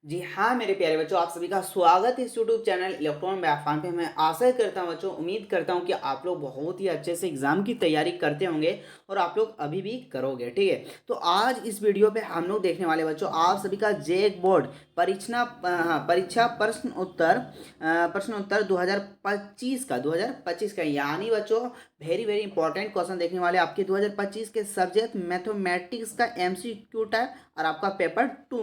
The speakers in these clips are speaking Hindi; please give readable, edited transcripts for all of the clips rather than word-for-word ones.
जी हाँ मेरे प्यारे बच्चों, आप सभी का स्वागत है इस यूट्यूब चैनल इलेक्ट्रॉन व्याख्यान पे। मैं आशा करता हूँ बच्चों, उम्मीद करता हूँ कि आप लोग बहुत ही अच्छे से एग्जाम की तैयारी करते होंगे और आप लोग अभी भी करोगे। ठीक है, तो आज इस वीडियो पे हम लोग देखने वाले बच्चों आप सभी का जेक बोर्ड परीक्षा प्रश्न उत्तर 2025 का यानी बच्चों वेरी वेरी इंपॉर्टेंट क्वेश्चन देखने वाले आपके 2025 के सब्जेक्ट मैथमेटिक्स का एमसीक्यू टाइप और आपका पेपर 2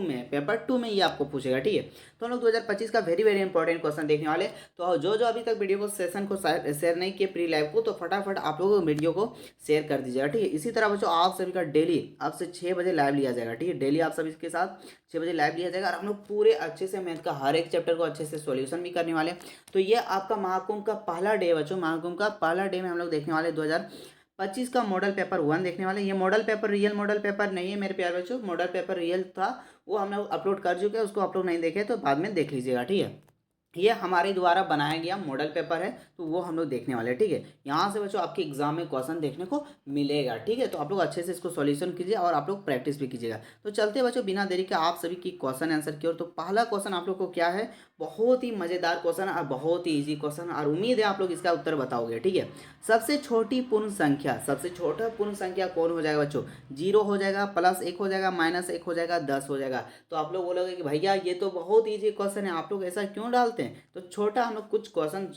में ये आपको पूछेगा। ठीक है, तो हम लोग 2025 का वेरी वेरी इंपॉर्टेंट क्वेश्चन देखने वाले। तो जो जो अभी तक वीडियो को सेशन को शेयर नहीं किए प्री लाइव को, तो फटाफट आप लोगों को वीडियो को शेयर कर दीजिएगा। ठीक है, इसी तरह बच्चों आप सभी का डेली आपसे 6 बजे लाइव लिया जाएगा। ठीक है, डेली आप सभी के साथ 6 बजे लाइव लिया जाएगा और हम लोग पूरे अच्छे से मैथ का हर एक चैप्टर को अच्छे से सॉल्यूशन भी करने वाले हैं। तो ये आपका महाकुंभ का पहला डे बच्चों, महाकुंभ का पहला डे में हम लोग देखने वाले 2025 का मॉडल पेपर 1 देखने वाले। ये model paper real model paper नहीं है मेरे प्यारे बच्चों, मॉडल पेपर रियल था वो हमने अपलोड कर चुके हैं, उसको आप लोग नहीं देखे तो बाद में देख लीजिएगा। ठीक है, ये हमारे द्वारा बनाया गया मॉडल पेपर है, तो वो हम लोग देखने वाले हैं। ठीक है, यहाँ से बच्चों आपके एग्जाम में क्वेश्चन देखने को मिलेगा। ठीक है, तो आप लोग अच्छे से इसको सॉल्यूशन कीजिए और आप लोग प्रैक्टिस भी कीजिएगा। तो चलते हैं बच्चों बिना देरी के आप सभी की क्वेश्चन आंसर की ओर। तो पहला क्वेश्चन आप लोग को क्या है, बहुत ही मजेदार क्वेश्चन और बहुत ही इजी क्वेश्चन, और उम्मीद है आप लोग इसका उत्तर बताओगे। ठीक है, सबसे छोटी पूर्ण संख्या, सबसे छोटा पूर्ण संख्या कौन हो जाएगा बच्चों? 0 हो जाएगा, +1 हो जाएगा, -1 हो जाएगा, 10 हो जाएगा। तो आप लोग बोलोगे कि भैया ये तो बहुत ईजी क्वेश्चन है, आप लोग ऐसा क्यों डालते हैं? तो छोटा हम लोग कुछ क्वेश्चन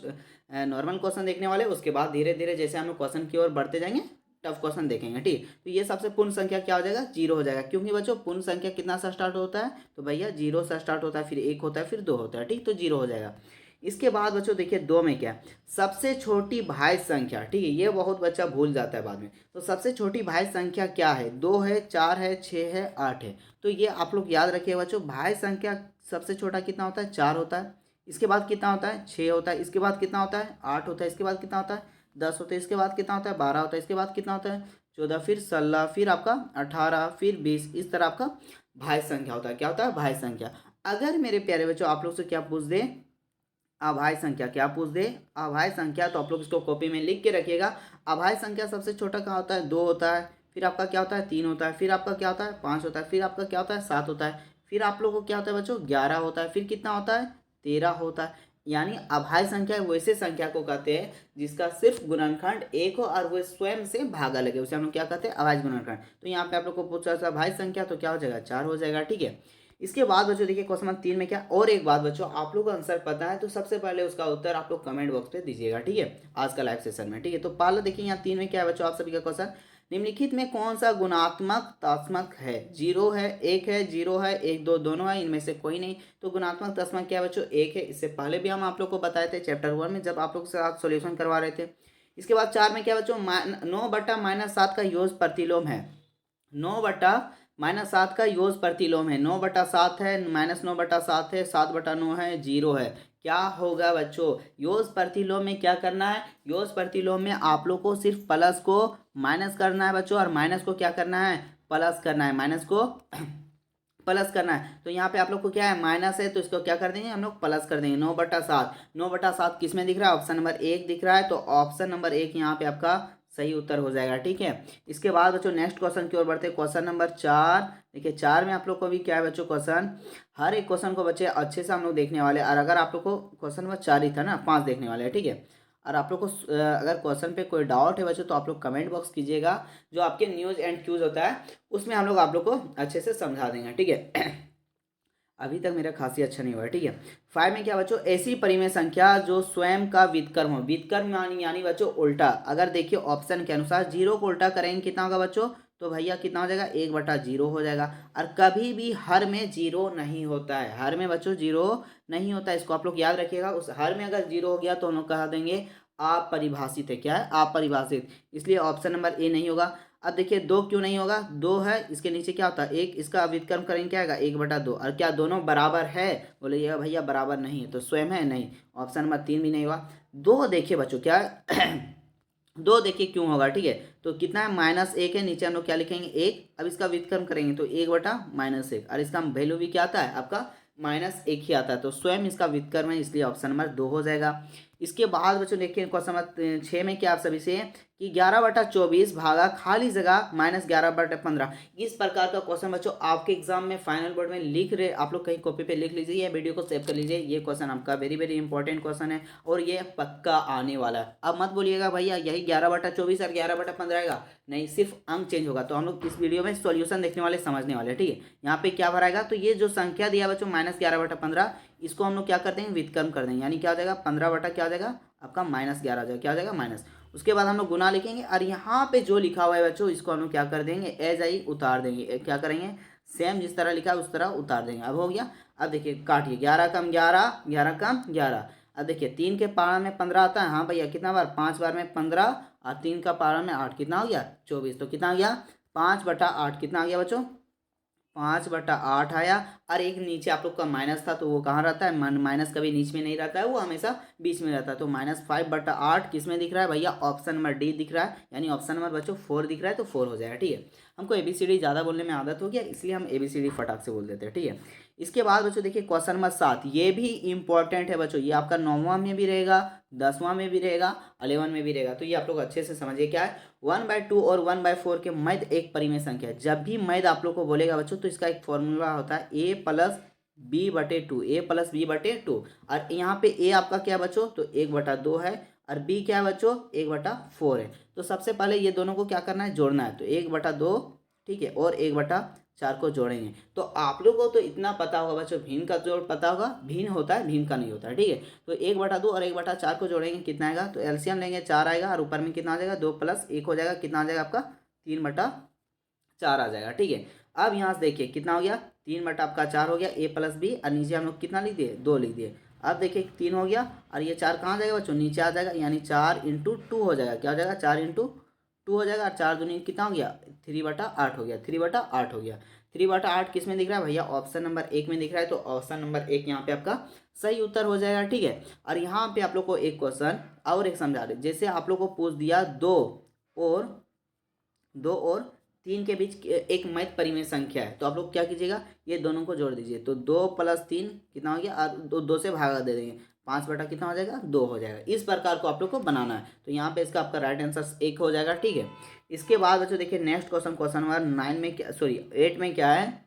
नॉर्मल क्वेश्चन देखने वाले, उसके बाद धीरे धीरे जैसे हम लोग क्वेश्चन की ओर बढ़ते जाएंगे टफ क्वेश्चन देखेंगे। ठीक, तो ये सबसे पूर्ण संख्या क्या हो जाएगा? 0 हो जाएगा, क्योंकि बच्चों पूर्ण संख्या कितना सा स्टार्ट होता है? तो भैया 0 से स्टार्ट होता है, फिर 1 होता है, फिर 2 होता है। ठीक, तो 0 हो जाएगा। इसके बाद बच्चों देखिए 2 में क्या है, सबसे छोटी भाज्य संख्या। ठीक है, ये बहुत बच्चा भूल जाता है बाद में। तो सबसे छोटी भाज्य संख्या क्या है? 2 है, 4 है, 6 है, 8 है। तो ये आप लोग याद रखिए बच्चों, भाज्य संख्या सबसे छोटा कितना होता है? 4 होता है। इसके बाद कितना होता है? 6 होता है। इसके बाद कितना होता है? 8 होता है। इसके बाद कितना होता है? 10 होता है। इसके बाद कितना होता है? 12 होता है। इसके बाद कितना होता है? 14, फिर 16, फिर आपका 18, फिर 20। इस तरह आपका भाज्य संख्या होता है। क्या होता है? भाज्य संख्या। अगर मेरे प्यारे बच्चों आप लोग से क्या पूछ दे, अभाज्य संख्या, क्या पूछ दे? अभाज्य संख्या, तो आप लोग इसको कॉपी में लिख के रखिएगा। अभाज्य संख्या सबसे छोटा क्या होता है? 2 होता है। फिर आपका क्या होता है? 3 होता है। फिर आपका क्या होता है? 5 होता है। फिर आपका क्या होता है? 7 होता है। फिर आप लोगों को क्या होता है बच्चों? 11 होता है। फिर कितना होता है? 13 होता है। यानी अभाज्य संख्या वैसे संख्या को कहते हैं जिसका सिर्फ गुणनखंड एक हो और वो स्वयं से भागा लगे, उसे हम लोग क्या कहते हैं? अभाज्य गुणनखंड। तो यहाँ पे आप लोग को पूछा था अभाज्य संख्या, तो क्या हो जाएगा? 4 हो जाएगा। ठीक है, इसके बाद बच्चों देखिए क्वेश्चन नंबर 3 में क्या, और एक बात बच्चों, आप लोग को आंसर पता है तो सबसे पहले उसका उत्तर आप लोग कमेंट बॉक्स पे दीजिएगा। ठीक है, आज का लाइव सेशन में। ठीक है, तो पहले देखिए यहाँ 3 में क्या है बच्चों आप सभी का क्वेश्चन, निम्नलिखित में कौन सा गुणात्मक तात्मक है? 0 है, 1 है, 0 है, 1 2 दोनों है, इनमें से कोई नहीं। तो गुणात्मक तात्मक क्या है बच्चों? 1 है। इससे पहले भी हम आप लोग को बताए थे चैप्टर 1 में जब आप लोग से आप सोल्यूशन करवा रहे थे। इसके बाद 4 में क्या बच्चों, 9/-7 का योग प्रतिलोम है। 9/-7 का योग प्रतिलोम है। 9/7 है, -9/7 है, 7/9 है, 0 है। क्या होगा बच्चों? योग प्रतिलोम में क्या करना है? योग प्रतिलोम में आप लोग को सिर्फ प्लस को माइनस करना है बच्चों, और माइनस को क्या करना है? प्लस करना है। माइनस को प्लस करना है। तो यहाँ पे आप लोग को क्या है? माइनस है, तो इसको क्या कर देंगे हम लोग? प्लस कर देंगे। 9/7, 9/7 किस में दिख रहा है? ऑप्शन नंबर 1 दिख रहा है, तो ऑप्शन नंबर 1 यहाँ पे आपका सही उत्तर हो जाएगा। ठीक है, इसके बाद बच्चों नेक्स्ट क्वेश्चन की ओर बढ़ते हैं। क्वेश्चन नंबर 4 देखिए, 4 में आप लोग को भी क्या है बच्चों क्वेश्चन, हर एक क्वेश्चन को बच्चे अच्छे से हम लोग देखने वाले हैं। और अगर आप लोग को क्वेश्चन नंबर 4 ही था ना, 5 देखने वाले हैं। ठीक है, और आप लोग को अगर क्वेश्चन पे कोई डाउट है बच्चों तो आप लोग कमेंट बॉक्स कीजिएगा, जो आपके न्यूज़ एंड क्यूज होता है उसमें हम लोग आप लोग को अच्छे से समझा देंगे। ठीक है, अभी तक मेरा खांसी अच्छा नहीं हुआ है। ठीक है, 5 में क्या बच्चों, ऐसी परिमेय संख्या जो स्वयं का व्युत्क्रम हो। व्युत्क्रम यानी बच्चों उल्टा। अगर देखिए ऑप्शन के अनुसार 0 को उल्टा करेंगे कितना होगा बच्चों? तो भैया कितना हो जाएगा? 1/0 हो जाएगा। और कभी भी हर में 0 नहीं होता है, हर में बच्चों 0 नहीं होता है, इसको आप लोग याद रखिएगा। उस हर में अगर 0 हो गया तो हम लोग कहा देंगे अपरिभाषित है। क्या है? अपरिभाषित, इसलिए ऑप्शन नंबर ए नहीं होगा। अब देखिए 2 क्यों नहीं होगा? 2 है, इसके नीचे क्या होता है? 1, इसका व्युत्क्रम करेंगे क्या आएगा? 1/2। और क्या दोनों बराबर है? बोले ये भैया बराबर नहीं है, तो स्वयं है नहीं। ऑप्शन नंबर 3 भी नहीं हुआ। 2 देखिए बच्चों क्या है 2 देखिए क्यों होगा? ठीक है, तो कितना है? -1 है, नीचे हम लोग क्या लिखेंगे? 1। अब इसका व्युत्क्रम करेंगे तो 1/-1, और इसका वैल्यू भी क्या आता है आपका? -1 ही आता है, तो स्वयं इसका व्युत्क्रम है, इसलिए ऑप्शन नंबर 2 हो जाएगा। इसके बाद बच्चों देखिए क्वेश्चन नंबर 6 में क्या आप सभी से कि 11/24 भागा खाली जगह -11/15। इस प्रकार का क्वेश्चन बच्चों आपके एग्जाम में फाइनल बोर्ड में लिख रहे, आप लोग कहीं कॉपी पे लिख लीजिए या वीडियो को सेव कर लीजिए। ये क्वेश्चन आपका वेरी वेरी इंपॉर्टेंट क्वेश्चन है और ये पक्का आने वाला है। अब मत बोलिएगा भैया यही 11/24 और 11/15 आएगा, नहीं, सिर्फ अंक चेंज होगा। तो हम लोग इस वीडियो में सॉल्यूशन देखने वाले, समझने वाले, ठीक है। यहाँ पे क्या भराएगा, तो ये जो संख्या दिया बच्चों -11/15, इसको हम लोग क्या कर देंगे, व्युत्क्रम कर देंगे, यानी क्या हो जाएगा 15 बटा क्या हो जाएगा आपका -11 हो जाएगा, क्या हो जाएगा माइनस। उसके बाद हम लोग गुना लिखेंगे और यहाँ पे जो लिखा हुआ है बच्चों इसको हम लोग क्या कर देंगे, एज आई उतार देंगे। क्या करेंगे, सेम जिस तरह लिखा है उस तरह उतार देंगे। अब हो गया। अब देखिए काटिए, 11 कम 11, 11 कम 11। अब देखिए 3 के पारा में 15 आता है, हाँ भैया कितना बार, 5 बार में 15, और 3 का पारा में 8, कितना हो गया 24। तो कितना आ गया 5/8, कितना आ गया बच्चों 5/8 आया। और एक नीचे आप लोग का माइनस था, तो वो कहाँ रहता है, माइनस कभी नीचे में नहीं रहता है, वो हमेशा बीच में रहता है। तो -5/8 किस में दिख रहा है भैया, ऑप्शन नंबर डी दिख रहा है, यानी ऑप्शन नंबर बच्चों 4 दिख रहा है, तो 4 हो जाएगा, ठीक है। हमको ABCD ज़्यादा बोलने में आदत हो गया, इसलिए हम ABCD फटाक से बोल देते हैं, ठीक है। इसके बाद बच्चों देखिए क्वेश्चन नंबर 7, ये भी इंपॉर्टेंट है बच्चों, ये आपका 9वां में भी रहेगा, 10वां में भी रहेगा, 11 में भी रहेगा। तो ये आप लोग अच्छे से समझिए क्या है, 1/2 और 1/4 के मध्य एक परिमेय संख्या है। जब भी मध्य आप लोग को बोलेगा बच्चों तो इसका एक फॉर्मूला होता है a + b/2, a + b/2। और यहाँ पे a आपका क्या है बच्चों, तो 1/2 है, और b क्या है बच्चों 1/4 है। तो सबसे पहले ये दोनों को क्या करना है, जोड़ना है। तो 1/2, ठीक है, और 1/4 को जोड़ेंगे। तो आप लोगों को तो इतना पता होगा बच्चों, भिन्न का जोड़ पता होगा, भिन्न होता है भिन्न का नहीं होता है, ठीक है। तो 1/2 और 1/4 को जोड़ेंगे, कितना आएगा, तो एलसीएम लेंगे 4 आएगा, और ऊपर में कितना आ जाएगा 2 + 1 हो जाएगा, कितना आ जाएगा आपका 3/4 आ जाएगा, ठीक है। अब यहाँ से देखिए कितना हो गया, 3/4 हो गया, a + b, और नीचे हम लोग कितना लिख दिए 2 लिख दिए। अब देखिए 3 हो गया, और ये 4 कहाँ जाएगा बच्चों, नीचे आ जाएगा, यानी 4 × 2 हो जाएगा, क्या हो जाएगा 4 × 2 हो जाएगा। और 4 दूनी कितना हो गया 3/8 हो गया, 3/8 हो गया। 3/8 किस में दिख रहा है भैया, ऑप्शन नंबर 1 में दिख रहा है। तो ऑप्शन नंबर 1 यहाँ पे आपका सही उत्तर हो जाएगा, ठीक है। और यहाँ पे आप लोग को एक क्वेश्चन और एक समझा रहे, जैसे आप लोग को पूछ दिया 2 और 3 के बीच एक मध्य परिमेय संख्या है, तो आप लोग क्या कीजिएगा, ये दोनों को जोड़ दीजिए। तो 2 + 3 कितना हो गया, और 2 से भागा दे देंगे, 5 बटा कितना हो जाएगा 2 हो जाएगा। इस प्रकार को आप लोग को बनाना है। तो यहाँ पे इसका आपका राइट आंसर 1 हो जाएगा, ठीक है। इसके बाद बच्चों देखिए नेक्स्ट क्वेश्चन, क्वेश्चन नंबर 9 में क्या, सॉरी 8 में क्या है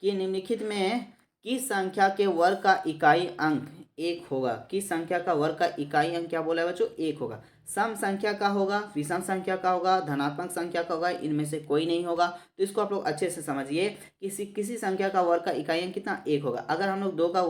कि निम्नलिखित में किस संख्या के वर्ग का इकाई अंक 1 होगा। किस संख्या का वर्ग का इकाई अंक क्या बोला है बच्चों 1 होगा। सम संख्या का होगा, विषम संख्या का होगा, धनात्मक संख्या का होगा, इनमें से कोई नहीं होगा। तो इसको आप लोग अच्छे से समझिए, किसी संख्या का वर्ग का इकाई अंक कितना 1 होगा। अगर हम लोग 2 का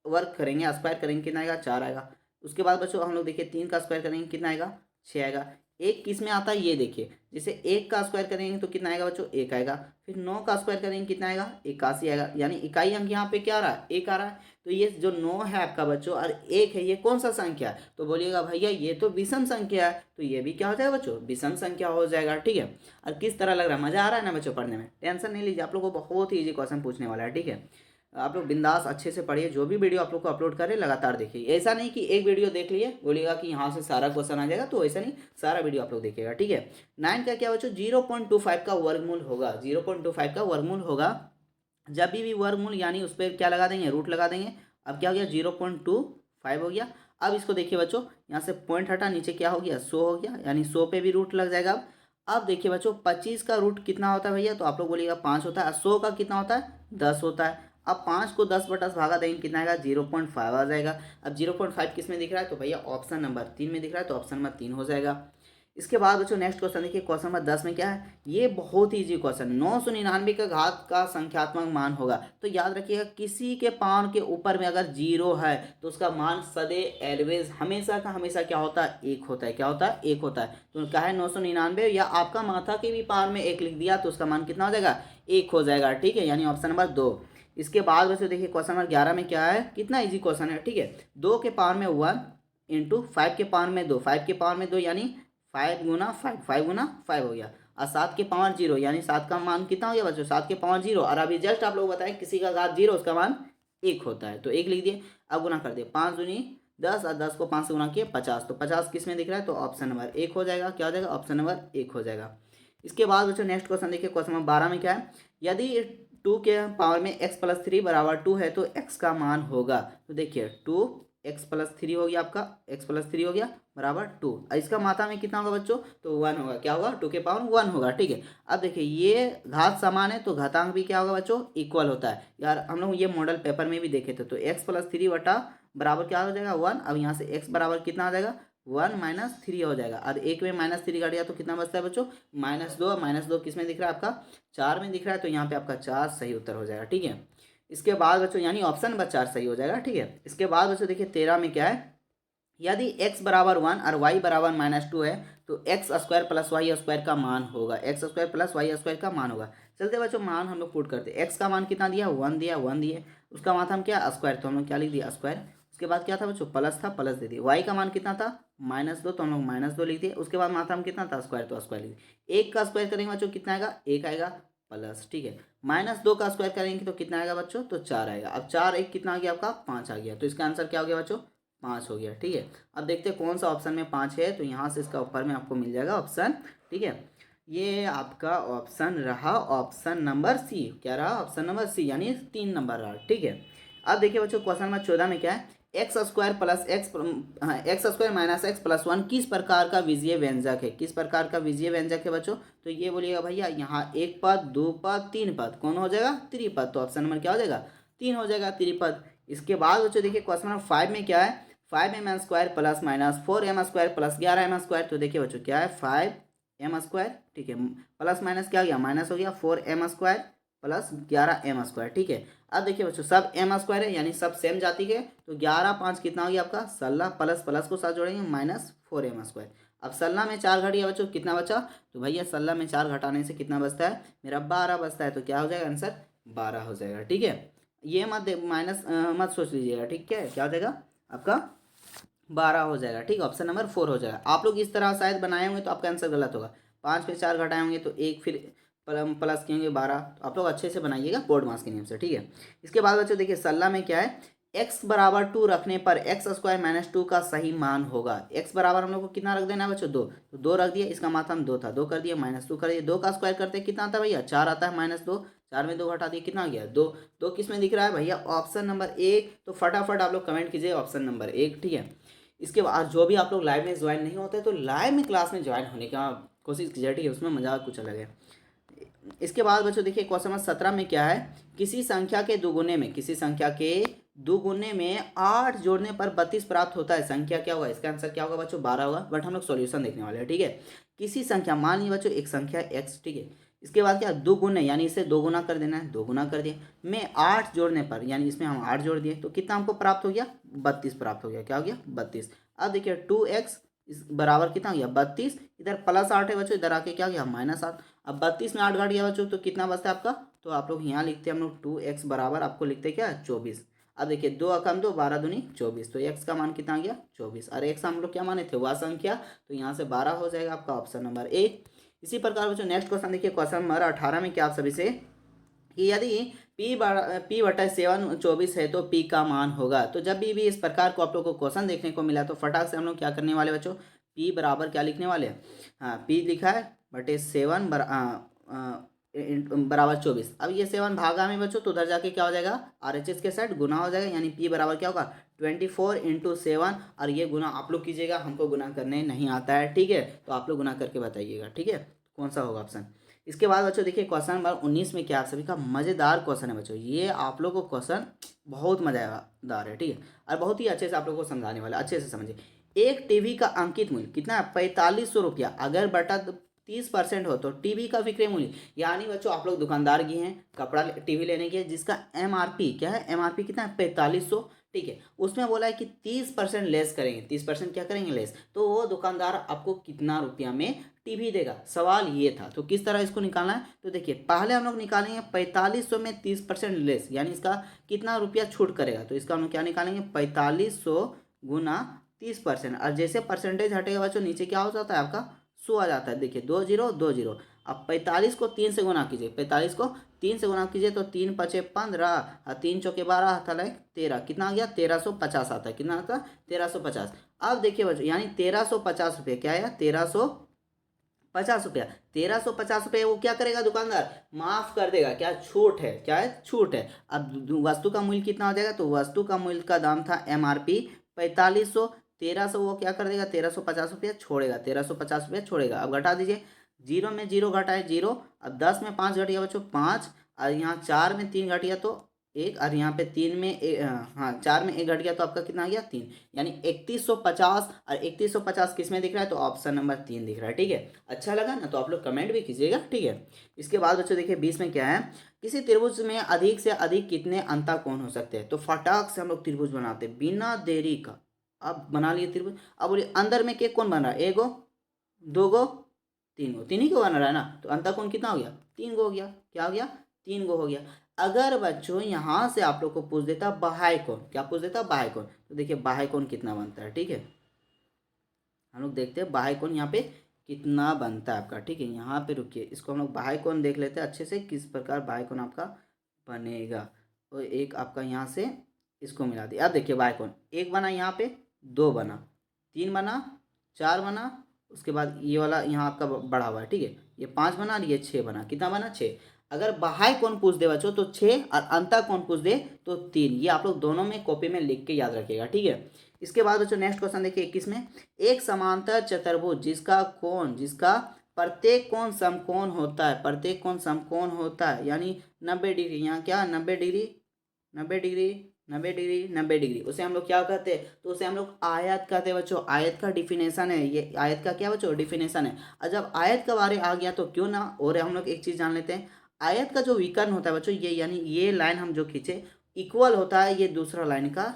वर्ग करेंगे, स्क्वायर करेंगे, कितना आएगा 4 आएगा। उसके बाद बच्चों हम लोग देखिए 3 का स्क्वायर करेंगे, कितना आएगा 6 आएगा। एक किस में आता है ये देखिए, जैसे 1 का स्क्वायर करेंगे तो कितना आएगा बच्चों 1 आएगा। फिर 9 का स्क्वायर करेंगे कितना आएगा 81 आएगा, यानी इकाई अंक यहाँ पे क्या आ रहा है 1 आ रहा है। तो ये जो 9 है आपका बच्चों और 1 है, ये कौन सा संख्या है, तो बोलिएगा भैया ये तो विषम संख्या है। तो ये भी क्या हो जाएगा बच्चों विषम संख्या हो जाएगा, ठीक है। और किस तरह लग रहा है, मजा आ रहा है ना बच्चों पढ़ने में, टेंशन नहीं लीजिए, आप लोग को बहुत ही ईजी क्वेश्चन पूछने वाला है, ठीक है। आप लोग बिंदास अच्छे से पढ़िए, जो भी वीडियो आप लोग को अपलोड करें लगातार देखिए। ऐसा नहीं कि एक वीडियो देख लिए बोलिएगा कि यहाँ से सारा क्वेश्चन आ जाएगा, तो ऐसा नहीं, सारा वीडियो आप लोग देखिएगा, ठीक है। 9 का क्या बच्चों 0.25 का वर्गमूल होगा, 0.25 का वर्गमूल होगा। जब भी वर्गमूल यानी उस पर क्या लगा देंगे, रूट लगा देंगे। अब क्या हो गया 0.25 हो गया। अब इसको देखिए बच्चों, यहाँ से पॉइंट हटा, नीचे क्या हो गया 100 हो गया, यानी 100 पे भी रूट लग जाएगा। अब देखिए बच्चों 25 का रूट कितना होता है भैया, तो आप लोग बोलिएगा 5 होता है। 100 का कितना होता है 10 होता है। अब 5 को 10/10 भागा देंगे, कितना आएगा 0.5 आ जाएगा। अब 0.5 किस में दिख रहा है, तो भैया ऑप्शन नंबर 3 में दिख रहा है, तो ऑप्शन नंबर 3 हो जाएगा। इसके बाद बच्चों नेक्स्ट क्वेश्चन देखिए, क्वेश्चन नंबर 10 में क्या है, ये बहुत ही इजी क्वेश्चन, 999 का घात का संख्यात्मक मान होगा। तो याद रखिएगा किसी के पावर के ऊपर में अगर 0 है तो उसका मान सदैव एलवेज हमेशा का हमेशा क्या होता है 1 होता है, क्या होता है 1 होता है। तो क्या है 999, या आपका माथा के भी पावर में 1 लिख दिया तो उसका मान कितना हो जाएगा 1 हो जाएगा, ठीक है, यानी ऑप्शन नंबर 2। इसके बाद वैसे देखिए क्वेश्चन नंबर 11 में क्या है, कितना इजी क्वेश्चन है, ठीक है। 2 के पावर में 1 इंटू 5 के पावर में 2, 5 के पावर में 2 यानी 5 गुना 5, 5 गुना 5 हो गया। और 7 के पावर 0 यानी 7 का मान कितना हो गया बच्चों 7 के पावर 0। और अभी जस्ट आप लोग बताएं किसी का घात 0 उसका मान 1 होता है, तो 1 लिख दिए। अब गुना कर दिए, 5 दूनी 10 और 10 को 5 से गुना किए 50। तो 50 किस में दिख रहा है, तो ऑप्शन नंबर 1 हो जाएगा, क्या हो जाएगा ऑप्शन नंबर 1 हो जाएगा। इसके बाद बच्चों नेक्स्ट क्वेश्चन देखिए, क्वेश्चन नंबर 12 में क्या है, यदि 2 के पावर में x + 3 = 2 है तो x का मान होगा। तो देखिए 2 x+3 हो गया आपका, x+3 हो गया बराबर 2। इसका मात्रा में कितना होगा बच्चों, तो 1 होगा। क्या होगा, 2 के पावर 1 होगा। ठीक है, अब देखिए ये घात समान है तो घातांक भी क्या होगा बच्चों, इक्वल होता है। यार हम लोग ये मॉडल पेपर में भी देखे थे। तो x+3 बटा बराबर क्या हो जाएगा 1। अब यहाँ से x बराबर कितना आ जाएगा 1-3 हो जाएगा। और एक में -3 काट दिया तो कितना बचता है बच्चों, -2। -2 किस में दिख रहा है आपका, 4 में दिख रहा है। तो यहाँ पे आपका 4 सही उत्तर हो जाएगा। ठीक है, इसके बाद बच्चों यानी ऑप्शन नंबर 4 सही हो जाएगा। ठीक है, इसके बाद बच्चों देखिए 13 में क्या है, यदि x बराबर 1 और y बराबर -2 है तो x² + y² का मान होगा, x² + y² का मान होगा। चलते बच्चों मान हम लोग पुट करते हैं। x का मान कितना दिया, 1 दिया, 1 दिए। उसका मान हम क्या, स्क्वायर, तो हम लोग क्या लिख दिया स्क्वायर। उसके बाद क्या था बच्चों, प्लस था, प्लस दे दिए। y का मान कितना था -2, तो हम लोग -2 लिख दिए। उसके बाद मात्रा हम कितना था स्क्वायर, तो स्क्वायर लिख दिए। 1 का स्क्वायर करेंगे बच्चों कितना आएगा, 1 आएगा प्लस। ठीक है, -2 का स्क्वायर करेंगे तो कितना आएगा बच्चों, तो 4 आएगा। अब 4 1 कितना आ गया आपका, 5 आ गया। तो इसका आंसर क्या हो गया बच्चों, 5 हो गया। ठीक है, अब देखते हैं कौन सा ऑप्शन में 5 है। तो यहाँ से इसका ऊपर में आपको मिल जाएगा ऑप्शन। ठीक है, ये आपका ऑप्शन रहा ऑप्शन नंबर सी। क्या रहा, ऑप्शन नंबर सी, यानी 3 नंबर रहा। ठीक है, अब देखिए बच्चों क्वेश्चन नंबर 14 में क्या है, x² - x + 1 किस प्रकार का विजीय व्यंजक है। किस प्रकार का विजीय व्यंजक है बच्चों, तो ये बोलिएगा भैया यहाँ 1 पद, 2 पद, 3 पद, कौन हो जाएगा, त्रिपद। तो ऑप्शन नंबर क्या हो जाएगा, 3 हो जाएगा, त्रिपद। इसके बाद बच्चों देखिए क्वेश्चन नंबर 5 में क्या है, 5m² + -4m² + 11m²। तो देखिए बच्चों क्या है 5m²। ठीक है, प्लस माइनस क्या हो गया, माइनस हो गया, 4m² + 11m²। ठीक है, अब देखिए बच्चों सब m² है यानी सब सेम जाति के। तो 11 5 कितना हो गया आपका 16, प्लस प्लस को साथ जोड़ेंगे -4m²। अब 16 में 4 घट गया बच्चों, कितना बचा, तो भैया 16 में 4 घटाने से कितना बचता है मेरा 12 बचता है। तो क्या हो जाएगा आंसर 12 हो जाएगा। ठीक है, ये मत माइनस मत सोच लीजिएगा। ठीक है, क्या हो जाएगा आपका 12 हो जाएगा। ठीक, ऑप्शन नंबर 4 हो जाएगा। आप लोग इस तरह शायद बनाए होंगे तो आपका आंसर गलत होगा। 5 पे 4 घटाए होंगे तो 1, फिर प्लस किए होंगे 12। तो आप लोग अच्छे से बनाइएगा बोर्ड मार्क्स के नियम से। ठीक है, इसके बाद बच्चों देखिए 16 में क्या है, x बराबर 2 रखने पर x² - 2 का सही मान होगा। x बराबर हम लोग को कितना रख देना है बच्चों, 2। तो 2 रख दिया, इसका मात्रा हम 2 था, 2 कर दिया, -2 कर दिया। 2 का स्क्वायर करते कितना आता है भैया, 4 आता है, -2, 4 में 2 घटा दिया, कितना आ गया 2। 2 किस में दिख रहा है भैया, ऑप्शन नंबर 1। तो फटाफट आप लोग कमेंट कीजिए ऑप्शन नंबर 1। ठीक है, इसके बाद जो भी आप लोग लाइव में ज्वाइन नहीं होते तो लाइव में क्लास में ज्वाइन होने का कोशिश कीजिए। ठीक है, उसमें मजा कुछ अलग है। इसके बाद बच्चों देखिए क्वेश्चन नंबर 17 में क्या है, किसी संख्या के दुगुने में, किसी संख्या के दुगुने में 8 जोड़ने पर 32 प्राप्त होता है। संख्या क्या होगा, इसका आंसर क्या होगा बच्चों 12 होगा। बट हम लोग सॉल्यूशन देखने वाले हैं। ठीक है, किसी संख्या, मान लीजिए बच्चों एक संख्या x। ठीक है, इसके बाद क्या, दुगुने यानी इसे 2 गुना कर देना है, 2 गुना कर दिया, में 8 जोड़ने पर यानी इसमें हम 8 जोड़ दिए तो कितना हमको प्राप्त हो गया, 32 प्राप्त हो गया। क्या हो गया 32। अब देखिए 2x बराबर कितना हो गया 32, इधर +8 है बच्चों, इधर आके क्या गया -8। अब 32 में 8 घट गया बच्चों तो कितना बचता है आपका, तो आप लोग यहाँ लिखते हैं हम लोग 2x बराबर, आपको लिखते क्या 24। अब देखिए 2 एकम 2, 12 दूनी 24। तो x का मान कितना आ गया 24, और x हम लोग क्या माने थे वह संख्या। तो यहाँ से 12 हो जाएगा आपका ऑप्शन नंबर 1। इसी प्रकार बच्चों नेक्स्ट क्वेश्चन देखिए क्वेश्चन नंबर 18 में क्या आप सभी से, कि यदि p/7 24 है तो p का मान होगा। तो जब भी इस प्रकार को आप लोग को क्वेश्चन देखने को मिला तो फटाक से हम लोग क्या करने वाले बच्चों, p बराबर क्या लिखने वाले हैं, हाँ p लिखा है बटे 7 बराबर 24। अब ये 7 भागा में बच्चों तो उधर जाके क्या हो जाएगा RHS के साइड गुना हो जाएगा, यानी p बराबर क्या होगा 24 × 7। और ये गुना आप लोग कीजिएगा, हमको गुना करने नहीं आता है। ठीक है, तो आप लोग गुना करके बताइएगा। ठीक है, कौन सा होगा ऑप्शन। इसके बाद बच्चों देखिए क्वेश्चन नंबर 19 में क्या आप सभी का मज़ेदार क्वेश्चन है बच्चों। ये आप लोगों को क्वेश्चन बहुत मज़ेदार है। ठीक है, और बहुत ही अच्छे से आप लोगों को समझाने वाला, अच्छे से समझिए। एक टीवी का अंकित मूल्य कितना है 4500 रुपया, अगर बटा 30% हो तो टीवी का विक्रय मूल्य, यानी बच्चों आप लोग दुकानदार की हैं, कपड़ा टीवी लेने की है, जिसका MRP क्या है, MRP कितना है 4500। ठीक है, उसमें बोला है कि 30% लेस करेंगे, 30% क्या करेंगे लेस, तो वो दुकानदार आपको कितना रुपया में टीवी देगा, सवाल ये था। तो किस तरह इसको निकालना है, तो देखिए पहले हम लोग निकालेंगे 4500 में 30% लेस, यानी इसका कितना रुपया छूट करेगा। तो इसका हम लोग क्या निकालेंगे 4500 गुना 30%, और जैसे परसेंटेज हटेगा बच्चों नीचे क्या हो जाता है आपका 100 आ जाता है। देखिए 2 0 2 0। अब 45 को 3 से गुना कीजिए, 45 को 3 से गुना कीजिए तो 3 5 15 और 3 चौके 12 हथल 13, कितना आ गया 1350 आता है। कितना आता है 1350। अब देखिए बच्चों यानी 1350 रुपये क्या है 1350 रुपया, 1350 रुपये वो क्या करेगा दुकानदार, माफ कर देगा। क्या छूट है, क्या है छूट है। अब वस्तु का मूल्य कितना हो जाएगा, तो वस्तु का मूल्य का दाम था MRP 4500, 1300 वो क्या कर देगा, 1350 रुपया छोड़ेगा, 1350 रुपया छोड़ेगा। अब घटा दीजिए, जीरो में जीरो घटाए जीरो, अब 10 में 5 घटिया बच्चों 5, और यहाँ 4 में 3 घटिया तो 1, और यहाँ पे 3 में हाँ 4 में 1 घट गया तो आपका कितना आ गया 3, यानी 3150। और 3150 किस में दिख रहा है, तो ऑप्शन नंबर 3 दिख रहा है। ठीक है, अच्छा लगा ना, तो आप लोग कमेंट भी कीजिएगा। ठीक है, इसके बाद बच्चों देखिए 20 में क्या है, किसी त्रिभुज में अधिक से अधिक कितने अंतःकोण हो सकते हैं। तो फटाक से हम लोग त्रिभुज बनाते हैं बिना देरी का। अब बना लिए त्रिभुज। अब बोलिए अंदर में के कौन बन रहा है, एक गो, दो गो, तीन गो, तीन ही को बन रहा है ना, तो अंतःकोण कितना हो गया, 3 गो हो गया। क्या हो गया, 3 गो हो गया। अगर बच्चों यहाँ से आप लोग को पूछ देता बाह्य कोण, क्या पूछ देता बाह्य कोण, तो देखिए बाह्य कोण कितना बनता है। ठीक है, हम लोग देखते हैं बाह्य कोण यहाँ पे कितना बनता है आपका। ठीक है, यहाँ पे रुकिए, इसको हम लोग बाह्य कोण देख लेते हैं अच्छे से, किस प्रकार बाह्य कोण आपका बनेगा। तो एक आपका यहाँ से इसको मिला दिया। अब देखिए बाह्य कोण एक बना, यहाँ पे दो बना, तीन बना, चार बना, उसके बाद ये वाला यहाँ आपका बढ़ा हुआ है। ठीक है, ये 5 बना और ये 6 बना, कितना बना 6। अगर बाह्य कोण पूछ दे बच्चों तो 6, और अंतः कोण पूछ दे तो 3। ये आप लोग दोनों में कॉपी में लिख के याद रखिएगा। ठीक है, इसके बाद बच्चों नेक्स्ट क्वेश्चन देखिए 21 में, एक समांतर चतुर्भुज जिसका प्रत्येक कोण समकोण होता है, प्रत्येक कोण समकोण होता है, यानी 90 डिग्री, यहाँ क्या 90 डिग्री, 90 डिग्री, 90 डिग्री, 90 डिग्री, उसे हम लोग क्या कहते हैं, तो उसे हम लोग आयत कहते हैं बच्चों। आयत का डिफिनेशन है ये, आयत का क्या बच्चों डिफिनेशन है। और जब आयत का बारे आ गया तो क्यों ना, और हम लोग एक चीज़ जान लेते हैं, आयत का जो विकर्ण होता है बच्चों, ये यानी ये लाइन हम जो खींचे इक्वल होता है ये दूसरा लाइन का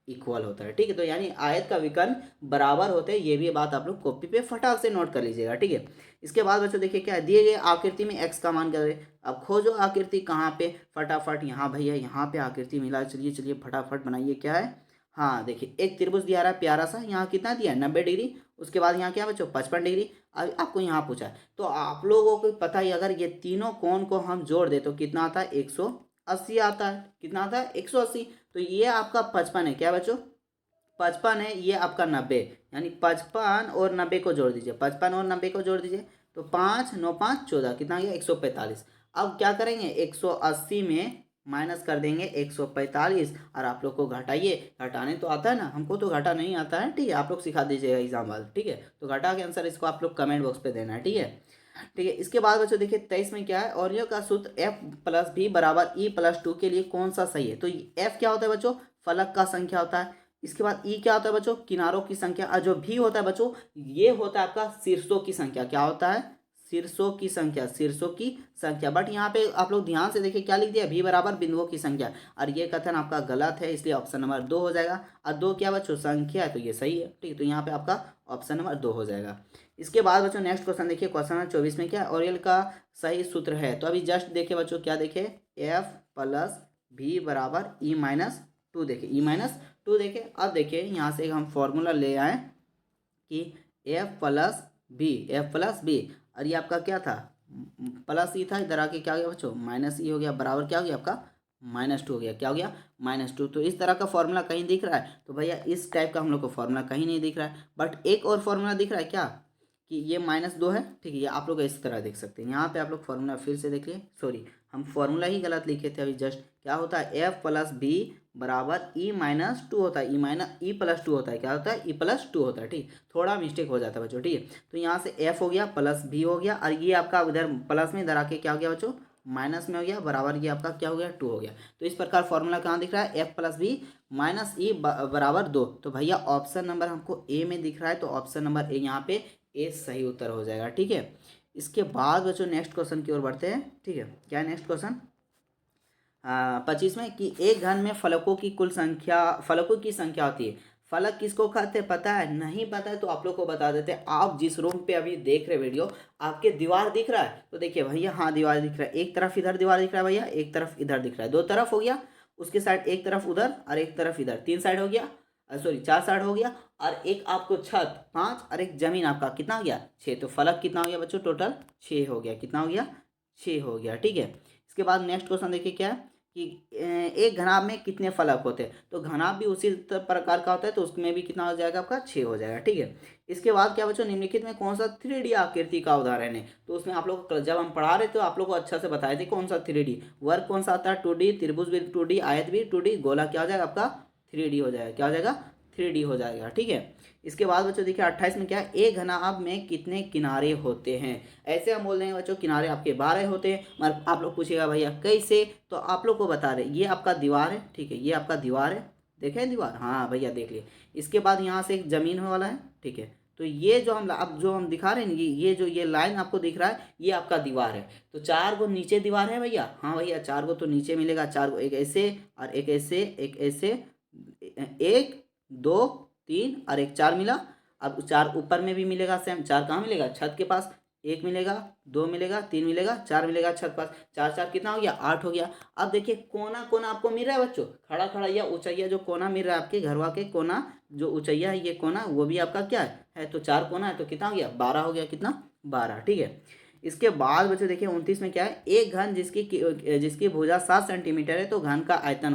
इक्वल होता है। ठीक है, तो यानी आयत का विकर्ण बराबर होते हैं, ये भी बात आप लोग कॉपी पे फटाक से नोट कर लीजिएगा। ठीक है, इसके बाद बच्चों देखिए क्या है, दिए गए आकृति में एक्स का मान करें। अब खोजो आकृति कहाँ पे, फटाफट यहाँ भैया यहाँ पे आकृति मिला, चलिए चलिए फटाफट बनाइए। क्या है, हाँ देखिए एक त्रिभुज दिया रहा है प्यारा सा, यहाँ कितना दिया है 90 डिग्री, उसके बाद यहाँ क्या बच्चों 55 डिग्री। अब आपको यहाँ पूछा है, तो आप लोगों को पता ही, अगर ये तीनों कोण को हम जोड़ दे तो कितना आता है 180 आता है। कितना आता है 180। तो ये आपका 55 है, क्या बच्चों 55 है, ये आपका 90, यानी 55 और 90 को जोड़ दीजिए, 55 और 90 को जोड़ दीजिए तो 5 9 5 14, कितना गया 145। अब क्या करेंगे 180 में माइनस कर देंगे 145, और आप लोग को घटाइए, घटाने तो आता है ना, हमको तो घटा नहीं आता है। ठीक है, आप लोग सिखा दीजिएगा एग्जाम वाले। ठीक है, तो घटा के आंसर इसको आप लोग कमेंट बॉक्स पे देना है। ठीक है, ठीक है, इसके बाद बच्चों देखिए 23 में क्या है, ऑरियो का सूत्र एफ प्लस बी बराबर ई प्लस 2 के लिए कौन सा सही है। तो एफ क्या होता है बच्चों, फलक का संख्या होता है। इसके बाद ई क्या होता है बच्चों, किनारों की संख्या। और जो भी होता है बच्चों, ये होता है आपका शीर्षों की संख्या। क्या होता है, शीर्षों की संख्या, शीर्षों की संख्या। बट यहाँ पे आप लोग ध्यान से देखिए क्या लिख दिया, भी बराबर बिंदुओं की संख्या, और ये कथन आपका गलत है, इसलिए ऑप्शन नंबर 2 हो जाएगा। और 2 क्या बच्चों संख्या है, तो ये सही है। ठीक है, तो यहाँ पे आपका ऑप्शन नंबर 2 हो जाएगा। इसके बाद बच्चों नेक्स्ट क्वेश्चन देखिए, क्वेश्चन नंबर 24 में क्या है, ऑरियल का सही सूत्र है। तो अभी जस्ट देखिए बच्चों, क्या देखे, एफ प्लस भी बराबर ई माइनस 2, देखे ई माइनस 2 देखे। अब देखिए यहाँ से हम फॉर्मूला ले आए कि एफ प्लस बी, और ये आपका क्या था प्लस ई था, इधर आके क्या हो गया बच्चों माइनस ई हो गया, बराबर क्या हो गया आपका -2 हो गया। क्या हो गया -2। तो इस तरह का फॉर्मूला कहीं दिख रहा है, तो भैया इस टाइप का हम लोग को फॉर्मूला कहीं नहीं दिख रहा है। बट एक और फॉर्मूला दिख रहा है क्या, कि ये -2 है। ठीक है, ये आप लोग इस तरह देख सकते हैं। यहाँ पे आप लोग फॉर्मूला फिर से देख लिए, सॉरी हम फॉर्मूला ही गलत लिखे थे अभी जस्ट। क्या होता है, एफ प्लस बी बराबर ई माइनस 2 होता है, ई प्लस 2 होता है। क्या होता है, ई प्लस 2 होता है। ठीक, थोड़ा मिस्टेक हो जाता है बच्चों। ठीक है, तो यहाँ से एफ हो गया प्लस बी हो गया, और ये आपका इधर प्लस में इधर आके क्या हो गया बच्चों माइनस में हो गया, बराबर ये आपका क्या हो गया 2 हो गया। तो इस प्रकार फॉर्मूला कहाँ दिख रहा है, एफ प्लस बी माइनस ई बराबर 2। तो भैया ऑप्शन नंबर हमको ए में दिख रहा है, तो ऑप्शन नंबर ए यहाँ पे ए सही उत्तर हो जाएगा। ठीक है, इसके बाद बच्चों नेक्स्ट क्वेश्चन की ओर बढ़ते हैं। ठीक है, क्या है नेक्स्ट क्वेश्चन 25 में, कि एक घन में फलकों की संख्या होती है। फलक किसको कहते हैं पता है, नहीं पता है तो आप लोग को बता देते हैं। आप जिस रूम पे अभी देख रहे वीडियो, आपके दीवार दिख रहा है, तो देखिए भैया हाँ दीवार दिख रहा है। एक तरफ इधर दीवार दिख रहा है भैया, एक तरफ इधर दिख रहा है, 2 तरफ हो गया। उसके साइड एक तरफ उधर और एक तरफ इधर, 3 साइड हो गया, सॉरी 4 साइड हो गया। और एक आपको छत 5, और एक जमीन आपका कितना हो गया 6। तो फलक कितना हो गया बच्चों, टोटल 6 हो गया। कितना हो गया 6 हो गया। ठीक है, इसके बाद नेक्स्ट क्वेश्चन देखिए क्या है, कि एक घनाभ में कितने फलक होते हैं। तो घनाभ भी उसी प्रकार का होता है, तो उसमें भी कितना हो जाएगा आपका 6 हो जाएगा। ठीक है, इसके बाद क्या बच्चों, निम्नलिखित में कौन सा 3D आकृति का उदाहरण है। तो उसमें आप लोग जब हम पढ़ा रहे थे तो आप लोग को अच्छा से बताए थे कौन सा 3D, वर्ग कौन सा आता है 2D, त्रिभुज भी 2D, आयत भी 2D, गोला क्या हो जाएगा आपका 3D हो जाएगा। क्या हो जाएगा 3D हो जाएगा। ठीक है, इसके बाद बच्चों देखिए 28 में क्या है, एक घनाभ में कितने किनारे होते हैं। ऐसे हम बोल देंगे बच्चों किनारे आपके 12 होते हैं, मगर आप लोग पूछिएगा भैया कैसे, तो आप लोग को बता रहे ये आपका दीवार है। ठीक है, ये आपका दीवार है, देखें दीवार, हाँ भैया देख लिए। इसके बाद यहाँ से एक जमीन वाला है। ठीक है, तो ये जो हम अब जो हम दिखा रहे हैं ये जो ये लाइन आपको दिख रहा है ये आपका दीवार है। तो 4 गो नीचे दीवार है भैया, हाँ भैया 4 गो तो नीचे मिलेगा, 4 गो, एक ऐसे और एक ऐसे, एक ऐसे, 1 2 3 और एक 4 मिला। अब 4 ऊपर में भी मिलेगा सेम, 4 कहाँ मिलेगा, छत के पास, 1 मिलेगा, 2 मिलेगा, 3 मिलेगा, 4 मिलेगा छत पास, 4 4 कितना हो गया, 8 हो गया। अब देखिए कोना कोना आपको मिल रहा है बच्चों, खड़ा खड़ा या ऊंचाइया जो कोना मिल रहा है आपके घरवा के कोना, जो ऊंचाइया है ये कोना, वो भी आपका क्या है, तो 4 कोना है, तो कितना हो गया, 12 हो गया, कितना, 12। ठीक है, इसके बाद बच्चों देखिए 29 में क्या है, एक घन जिसकी भुजा 7 सेंटीमीटर है, तो घन का आयतन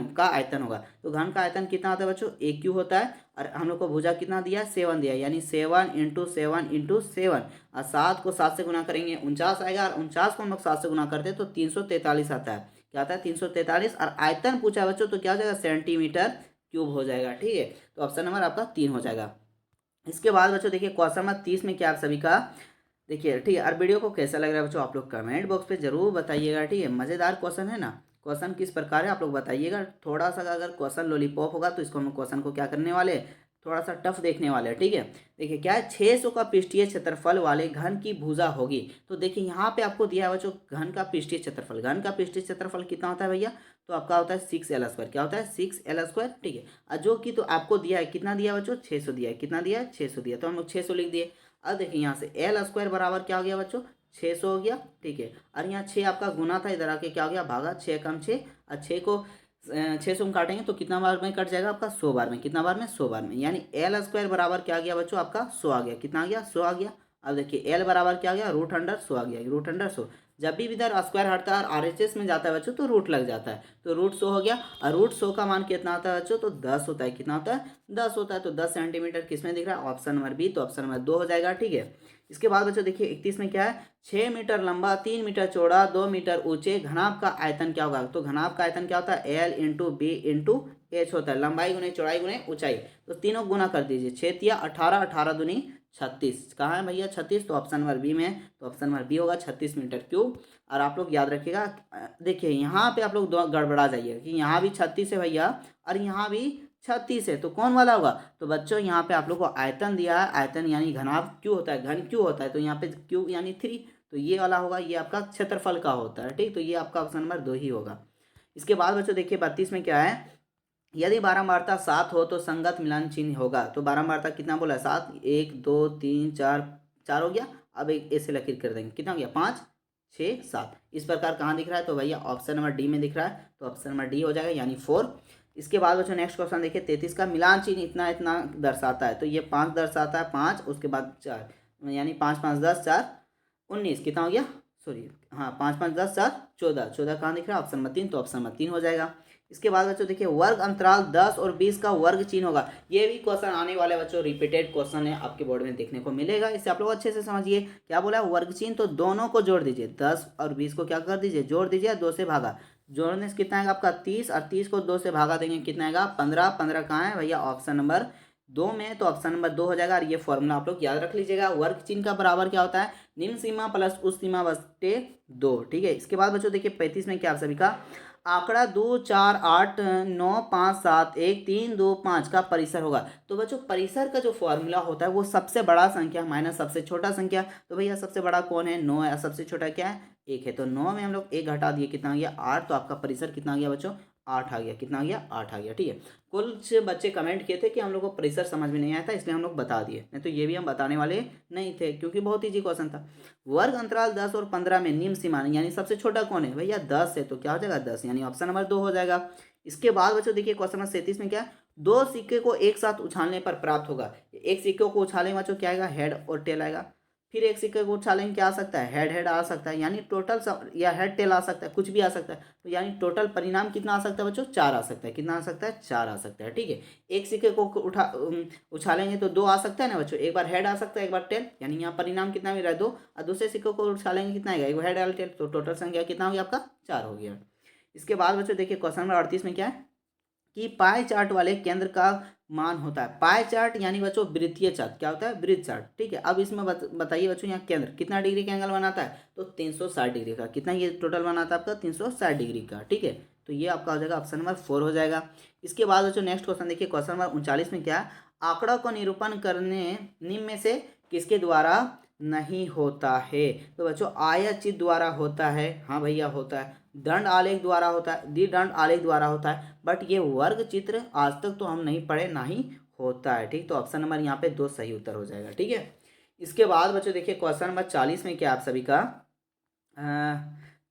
होगा। तो घन का आयतन कितना होता है बच्चों, एक क्यू होता है, और हम लोग को भुजा कितना दिया है, 7 दिया है, यानी 7 × 7 × 7, और 7 को 7 से गुना करेंगे 49 आएगा, और 49 को हम लोग 7 से गुना करते हैं तो 343 आता है। क्या आता है, 343, और आयतन पूछा है बच्चों तो क्या हो जाएगा, सेंटीमीटर क्यूब हो जाएगा। ठीक है, तो ऑप्शन नंबर आपका 3 हो जाएगा। इसके बाद बच्चों देखिए क्वेश्चन नंबर 30 में क्या आप सभी का देखिए, ठीक है, और वीडियो को कैसा लग रहा है बच्चों आप लोग कमेंट बॉक्स पे जरूर बताइएगा। ठीक है, मज़ेदार क्वेश्चन है ना, क्वेश्चन किस प्रकार है आप लोग बताइएगा। थोड़ा सा अगर क्वेश्चन लॉलीपॉप होगा तो इसको हम क्वेश्चन को क्या करने वाले हैं, थोड़ा सा टफ देखने वाले हैं। ठीक है, देखिए क्या है, 600 का पृष्ठीय क्षेत्रफल वाले घन की भुजा होगी। तो देखिए यहाँ पे आपको दिया है बच्चों घन का पृष्ठीय क्षेत्रफल, घन का पृष्ठीय क्षेत्रफल कितना होता है भैया, तो आपका होता है 6L²। क्या होता है, 6L²। ठीक है, और जो कि तो आपको दिया है, कितना दिया बच्चों, 600 दिया है, कितना दिया है, 600 दिया, तो हम लोग 600 लिख दिए। अब देखिए यहाँ से L² बराबर क्या हो गया बच्चों, 600 हो गया। ठीक है, और यहाँ 6 आपका गुना था, इधर आके क्या हो गया, भागा, 6 कम 6, और 6 को 600 में काटेंगे तो कितना बार में कट जाएगा आपका, 100 बार में, कितना बार में, 100 बार में, यानी L² बराबर क्या आ गया बच्चों आपका, 100 आ गया, कितना आ गया, 100 आ गया। अब देखिए L बराबर क्या आ गया, √100 आ गया, √100। जब भी इधर स्क्वायर हटता है और RHS में जाता है बच्चों तो रूट लग जाता है, तो √100 हो गया, और √100 का मान कितना होता है बच्चों, तो 10 होता है, कितना होता है, 10 होता है। तो 10 सेंटीमीटर किसमें दिख रहा है, ऑप्शन नंबर बी, तो ऑप्शन नंबर 2 हो जाएगा। ठीक है, इसके बाद बच्चों देखिए 31 में क्या है, 6 मीटर लंबा, 3 मीटर चौड़ा, 2 मीटर ऊंचे घनाभ का आयतन क्या होगा, तो घनाभ का आयतन क्या होता है, L × B × H होता है, लंबाई गुने चौड़ाई गुने ऊंचाई, तो तीनों गुना कर दीजिए, 6 × 18, 18 दूनी 36, कहाँ है भैया 36, तो ऑप्शन नंबर बी में है, तो ऑप्शन नंबर बी होगा 36 मीटर क्यूब। और आप लोग याद रखिएगा, देखिए यहाँ पे आप लोग गड़बड़ा जाइए कि यहाँ भी 36 है भैया और यहाँ भी 36 है, तो कौन वाला होगा, तो बच्चों यहाँ पे आप लोग को आयतन दिया है, आयतन यानी घनाभ क्यों होता है, घन क्यों होता है, तो यहाँ पे क्यू यानी 3, तो ये वाला होगा, ये आपका क्षेत्रफल का होता है। ठीक, तो ये आपका ऑप्शन नंबर 2 ही होगा। इसके बाद बच्चों देखिए 32 में क्या है, यदि बारंबारता 7 हो तो संगत मिलान चिन्ह होगा। तो बारंबारता कितना बोला है, 7, 1 2 3 4, 4 हो गया। अब एक ऐसे लकीर कर देंगे, कितना हो गया, 5 6 7, इस प्रकार कहाँ दिख रहा है, तो भैया ऑप्शन नंबर डी में दिख रहा है, तो ऑप्शन नंबर डी हो जाएगा, यानी 4। इसके बाद बच्चों नेक्स्ट क्वेश्चन देखिए 33 का, मिलान चिन्ह इतना इतना दर्शाता है, तो ये 5 दर्शाता है, 5 उसके बाद 4, यानी 5 5 10 4 19, कितना हो गया, सॉरी हाँ 5 5 10 4 14, 14 कहाँ दिख रहा है, ऑप्शन नंबर 3, तो ऑप्शन नंबर 3 हो जाएगा। इसके बाद बच्चों देखिए वर्ग अंतराल 10 और 20 का वर्ग चिन्ह होगा। ये भी क्वेश्चन आने वाले बच्चों रिपीटेड क्वेश्चन है, आपके बोर्ड में देखने को मिलेगा, इसे आप लोग अच्छे से समझिए। क्या बोला है, वर्ग चिन्ह, तो दोनों को जोड़ दीजिए, 10 और 20 को क्या कर दीजिए, जोड़ दीजिए, 2 से भागा, जोड़ने से कितना आएगा आपका 30, और 30 को 2 से भागा देंगे कितना आएगा 15, 15 कहाँ है भैया, ऑप्शन नंबर 2 में, तो ऑप्शन नंबर 2 हो जाएगा। और ये फॉर्मूला आप लोग याद रख लीजिएगा, वर्ग चिन्ह का बराबर क्या होता है, निम्न सीमा प्लस उस सीमा बटे 2। ठीक है, इसके बाद बच्चों देखिए 35 में क्या आप सभी का आंकड़ा 2 4 8 9 5 7 1 3 2 5 का परिसर होगा। तो बच्चों परिसर का जो फॉर्मूला होता है वो सबसे बड़ा संख्या माइनस सबसे छोटा संख्या, तो भैया सबसे बड़ा कौन है, 9 है, सबसे छोटा क्या है, 1 है, तो 9 में हम लोग 1 घटा दिए, कितना आ गया 8, तो आपका परिसर कितना आ गया बच्चों, 8 आ गया, कितना आ गया 8 आ गया। ठीक है, कुछ बच्चे कमेंट किए थे कि हम लोग को परिसर समझ में नहीं आया था, इसलिए हम लोग बता दिए, नहीं तो ये भी हम बताने वाले नहीं थे क्योंकि बहुत ईजी क्वेश्चन था। वर्ग अंतराल 10 और 15 में निम्न सीमा यानी सबसे छोटा कौन है भैया, 10 है, तो क्या हो जाएगा 10, यानी ऑप्शन नंबर 2 हो जाएगा। इसके बाद बच्चों देखिए क्वेश्चन नंबर 37 में क्या है, 2 सिक्के को एक साथ उछालने पर प्राप्त होगा। एक सिक्के को उछालेंगे बच्चों क्या आएगा, हेड और टेल आएगा, फिर एक सिक्के को उछालेंगे क्या आ सकता है, हेड हेड आ सकता है, यानी टोटल या हेड टेल आ सकता है, कुछ भी आ सकता है, तो यानी टोटल परिणाम कितना आ सकता है बच्चों, 4 आ सकता है, कितना आ सकता है, 4 आ सकता है। ठीक है, एक सिक्के को उछालेंगे तो 2 आ सकता है ना बच्चों, एक बार हेड आ सकता है एक बार टेल, यानी यहाँ परिणाम कितना मिल रहा है 2, और दूसरे सिक्के को उछालेंगे कितना आएगा, एक बार हेड और टेल, तो टोटल संख्या कितना हो गया आपका 4 हो गया। इसके बाद बच्चों देखिए क्वेश्चन नंबर 38 में क्या है कि पाई चार्ट वाले केंद्र का मान होता है। पाई चार्ट यानी बच्चों वृत्तीय चार्ट, क्या होता है, वृत्त चार्ट, ठीक है। अब इसमें बताइए बच्चों, यहाँ केंद्र कितना डिग्री का एंगल बनाता है, तो 360 डिग्री का। कितना ये टोटल बनाता है आपका, 360 डिग्री का, ठीक है। तो ये आपका हो जाएगा ऑप्शन नंबर 4 हो जाएगा। इसके बाद बच्चों नेक्स्ट क्वेश्चन देखिए, क्वेश्चन नंबर 39 में क्या है, आंकड़ों को निरूपण करने निम्न में से किसके द्वारा नहीं होता है। तो बच्चों आयत चित्र द्वारा होता है, हाँ भैया होता है। दंड आलेख द्वारा होता है, द्विदंड आलेख द्वारा होता है, बट ये वर्ग चित्र आज तक तो हम नहीं पढ़े, ना ही होता है, ठीक। तो ऑप्शन नंबर यहाँ पे 2 सही उत्तर हो जाएगा, ठीक है। इसके बाद बच्चों देखिए क्वेश्चन नंबर 40 में क्या आप सभी का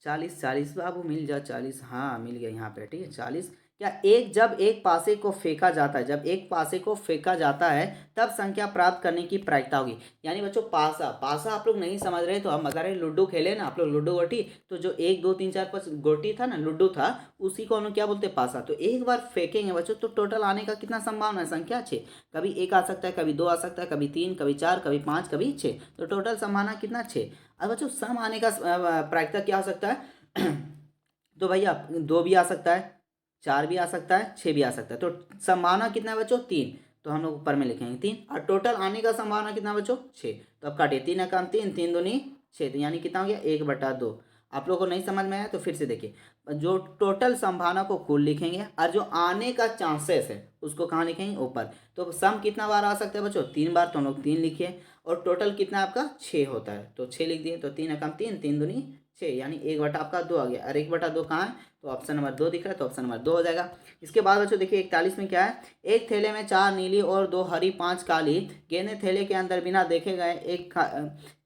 40 बाबू मिल जा 40, हाँ मिल गया यहाँ पे, ठीक है। 40 क्या, जब एक पासे को फेंका जाता है, जब एक पासे को फेंका जाता है तब संख्या प्राप्त करने की प्रायिकता होगी। यानी बच्चों पासा, पासा आप लोग नहीं समझ रहे तो हम बता रहे, लूडो खेले ना आप लोग, लूडो गोटी, तो जो 1 2 3 4 5 गोटी था ना, लूडो था, उसी को हम लोग क्या बोलते हैं, पासा। तो एक बार फेंकेंगे बच्चों तो टोटल आने का कितना संभावना है, संख्या 6। कभी 1 आ सकता है, कभी 2 आ सकता है, कभी 3, कभी 4, कभी 5, कभी 6। तो टोटल संभावना कितना, 6। अब बच्चों सम आने का प्रायिकता क्या हो सकता है तो भैया 2 भी आ सकता है, 4 भी आ सकता है, 6 भी आ सकता है। तो संभावना कितना है बच्चों, 3। तो हम लोग ऊपर में लिखेंगे 3, और टोटल आने का संभावना कितना बच्चों, 6। तो अब काटिए, 3 एकम 3, 3 दूनी 6, तो यानी कितना हो गया, 1/2। आप लोगों को नहीं समझ में आया तो फिर से देखिए, जो टोटल संभावना को कुल लिखेंगे, और जो आने का चांसेस है उसको कहाँ लिखेंगे, ऊपर। तो सम कितना बार आ सकता है बच्चों, 3 बार, तो हम लोग 3 लिखिए। और टोटल कितना आपका 6 होता है, तो 6 लिख दिए। तो 3 एकम 3, 3 दूनी 6, यानी 1/2 आ गया। और 1/2 कहाँ है, तो ऑप्शन नंबर 2 दिख रहा है, तो ऑप्शन नंबर 2 हो जाएगा। इसके बाद बच्चों देखिए 41 में क्या है, एक थैले में 4 नीली और 2 हरी 5 काली गेंदें थैले के अंदर बिना देखे गए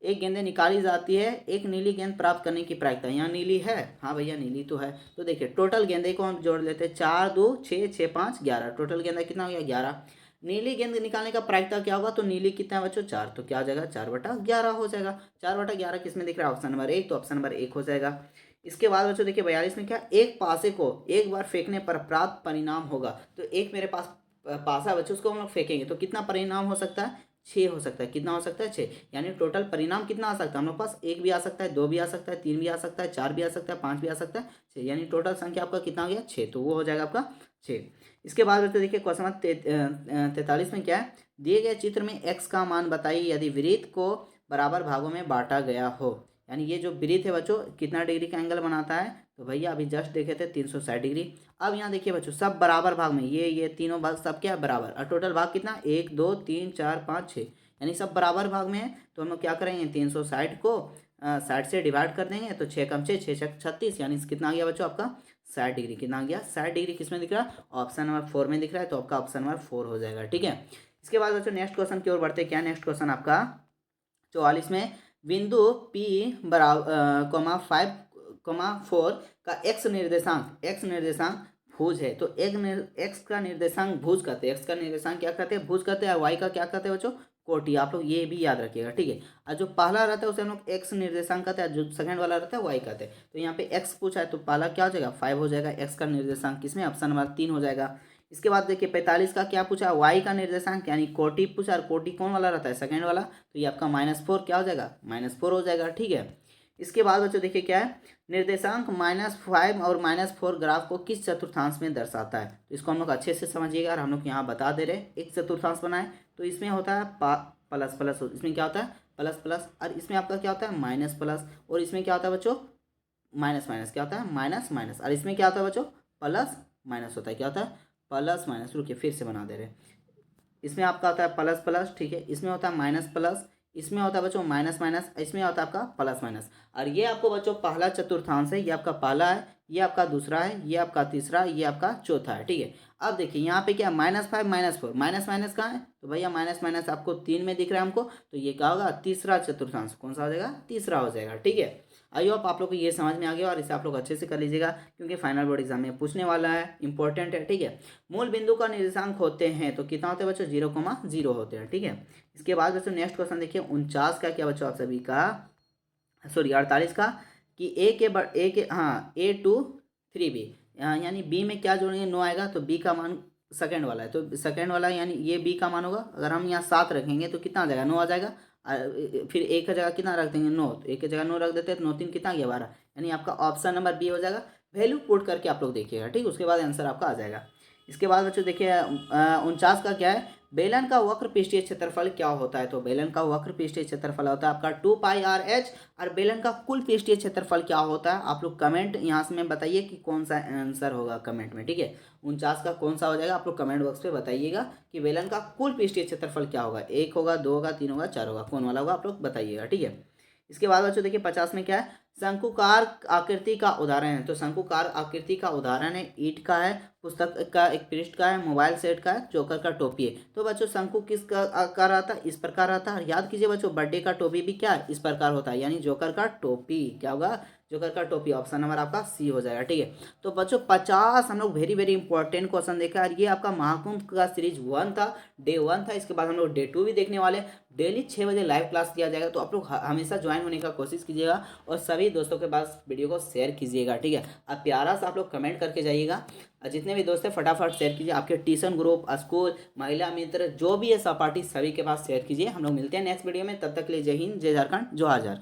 एक गेंदें निकाली जाती है, एक नीली गेंद प्राप्त करने की प्रायिकता। यहाँ नीली है, हाँ भैया नीली तो है। तो देखिए टोटल गेंदे को हम जोड़ लेते हैं, 4 2 6 6 5 11, टोटल गेंदा कितना हो गया, 11। नीली गेंद निकालने का प्रायिकता क्या होगा, तो नीली कितना है बच्चों, 4, तो क्या हो जाएगा, 4/11 हो जाएगा। 4/11 किसमें दिख रहा है, ऑप्शन नंबर 1, तो ऑप्शन नंबर 1 हो जाएगा। इसके बाद बच्चों देखिए 42 में क्या, एक पासे को एक बार फेंकने पर प्राप्त परिणाम होगा। तो एक मेरे पास पासा बच्चों, उसको हम लोग फेंकेंगे तो कितना परिणाम हो सकता है, 6 हो सकता है। कितना हो सकता है, 6। यानी टोटल परिणाम कितना आ सकता है हम लोग पास, 1 भी आ सकता है, 2 भी आ सकता है, 3 भी आ सकता है, 4 भी आ सकता है, 5 भी आ सकता है, 6। यानी टोटल संख्या आपका कितना हो गया, 6। तो वो हो जाएगा आपका 6। इसके बाद बच्चों देखिए क्वेश्चन नंबर 43 में क्या है, दिए गए चित्र में x का मान बताइए यदि वृत्त को बराबर भागों में बांटा गया हो। यानी ये जो वृत्त है बच्चों कितना डिग्री का एंगल बनाता है, तो भैया अभी जस्ट देखे थे 360 डिग्री। अब यहाँ देखिए बच्चों सब बराबर भाग में, ये तीनों भाग सब क्या है, बराबर। और टोटल भाग कितना, 1 2 3 4 5 6, यानी सब बराबर भाग में है। तो हम लोग क्या करेंगे, 360 को 60 से डिवाइड कर देंगे, तो 6 कम 6 6 छक 36, यानी कितना आ गया बच्चों आपका 60 डिग्री। कितना आ गया, 60 डिग्री किसमें दिख रहा है, ऑप्शन नंबर 4 में दिख रहा है। तो आपका ऑप्शन नंबर 4 हो जाएगा, ठीक है। इसके बाद बच्चों नेक्स्ट क्वेश्चन की ओर बढ़ते, क्या नेक्स्ट क्वेश्चन आपका 44 में, बिंदु P बराबर 5,4 का एक्स निर्देशांक भुज है। तो एक्स का निर्देशांक भुज कहते हैं, एक्स का निर्देशांक क्या कहते हैं, भुज कहते हैं। वाई का क्या कहते हैं बच्चों, कोटि। आप लोग ये भी याद रखिएगा, ठीक है। और जो पहला रहता है उसे हम लोग एक्स निर्देशांक कहते हैं, जो सेकंड वाला रहता है वाई कहते हैं। तो यहाँ पे एक्स पूछा है तो पहला क्या हो जाएगा, 5 हो जाएगा। एक्स का निर्देशांक किसमें, ऑप्शन नंबर 3 हो जाएगा। इसके बाद देखिए 45 का क्या पूछा, वाई का निर्देशांक यानी कोटि पूछा, और कोटि कौन वाला रहता है, सेकंड वाला। तो ये आपका -4 क्या हो जाएगा, -4 हो जाएगा, ठीक है। इसके बाद बच्चों देखिए क्या है, निर्देशांक -5 और -4 ग्राफ को किस चतुर्थांश में दर्शाता है। तो इसको हम लोग अच्छे से समझिएगा, और हम लोग यहाँ बता दे रहे हैं। एक चतुर्थांश बनाए तो इसमें होता है प्लस प्लस, इसमें क्या होता है प्लस प्लस, और इसमें आपका क्या होता है माइनस प्लस, और इसमें क्या होता है बच्चों माइनस माइनस, क्या होता है माइनस माइनस, और इसमें क्या होता है बच्चों प्लस माइनस होता है। क्या होता है प्लस माइनस, रुकिए फिर से बना दे रहे हैं। इसमें आपका होता है प्लस प्लस, ठीक है। इसमें होता है माइनस प्लस, इसमें होता है बच्चों माइनस माइनस, इसमें होता है आपका प्लस माइनस। और ये आपको बच्चों पहला चतुर्थांश है, ये आपका पहला है, ये आपका दूसरा है, ये आपका तीसरा, ये आपका चौथा है, ठीक है। अब देखिए यहाँ पे क्या -5 -4, माइनस माइनस कहाँ है, तो भैया माइनस माइनस आपको 3 में दिख रहा है हमको। तो ये क्या होगा, तीसरा चतुर्थांश। कौन सा हो जाएगा, तीसरा हो जाएगा, ठीक है। आई होप आप लोग को ये समझ में आ गया, और इसे आप लोग अच्छे से कर लीजिएगा, क्योंकि फाइनल बोर्ड एग्जाम में पूछने वाला है, इंपॉर्टेंट है, ठीक है। मूल बिंदु का निर्देशांक होते हैं तो कितना होते हैं बच्चों, 0,0 होते हैं, ठीक है। इसके बाद बच्चों नेक्स्ट क्वेश्चन देखिए 49 का, क्या बच्चों आप सभी का, सॉरी 48 का, कि A2 3B, यानी बी में क्या जोड़ेंगे, 9 आएगा। तो बी का मान सेकंड वाला है, तो सेकंड वाला यानी ये बी का मान होगा। अगर हम यहाँ 7 रखेंगे तो कितना आ जाएगा, 9 आ जाएगा। फिर एक का जगह कितना रख देंगे, 9, तो एक की जगह 9 रख देते हैं, तो 9 3 कितना गया, 12। यानी आपका ऑप्शन नंबर बी हो जाएगा। वैल्यू पुट करके आप लोग देखिएगा, ठीक, उसके बाद आंसर आपका आ जाएगा। इसके बाद बच्चों देखिए 49 का क्या है, बेलन का वक्र पृष्ठीय क्षेत्रफल क्या होता है। तो बेलन का वक्र पृष्ठीय क्षेत्रफल होता है आपका 2πr/h। और बेलन का कुल पृष्ठीय क्षेत्रफल क्या होता है, आप लोग कमेंट यहाँ से में बताइए कि कौन सा आंसर होगा कमेंट में, ठीक है। 49 का कौन सा हो जाएगा, आप लोग कमेंट बॉक्स पे बताइएगा कि बेलन का कुल पृष्ठीय क्षेत्रफल क्या होगा, 1 होगा, 2 होगा, 3 होगा, 4 होगा, कौन वाला होगा आप लोग बताइएगा, ठीक है। इसके बाद बच्चों देखिए 50 में क्या है, शंकुकार आकृति का उदाहरण है। तो शंकुकार आकृति का उदाहरण है, ईंट का है, पुस्तक का एक पृष्ठ का है, मोबाइल सेट का है, जोकर का टोपी है। तो बच्चों शंकु किस का आकार आता है, इस प्रकार आता है। याद कीजिए बच्चों, बर्थडे का टोपी भी क्या है, इस प्रकार होता है, यानी जोकर का टोपी क्या होगा, जोकर का टोपी। ऑप्शन नंबर आपका सी हो जाएगा, ठीक है। तो बच्चों 50 हम लोग वेरी वेरी इंपॉर्टेंट क्वेश्चन देखा, और ये आपका महाकुंभ का सीरीज 1 था, डे 1 था। इसके बाद हम लोग डे 2 भी देखने वाले। डेली 6 बजे लाइव क्लास किया जाएगा, तो आप लोग हमेशा ज्वाइन होने का कोशिश कीजिएगा और सभी दोस्तों के पास वीडियो को शेयर कीजिएगा, ठीक है। अब प्यारा सा आप लोग कमेंट करके जाइएगा, और जितने भी दोस्त हैं फटाफट शेयर कीजिए, आपके ट्यूशन ग्रुप, स्कूल, महिला मित्र, जो भी है सहपाठी, सभी के पास शेयर कीजिए। हम लोग मिलते हैं नेक्स्ट वीडियो में, तब तक के लिए जय हिंद, जय झारखंड, जोहार झारखंड।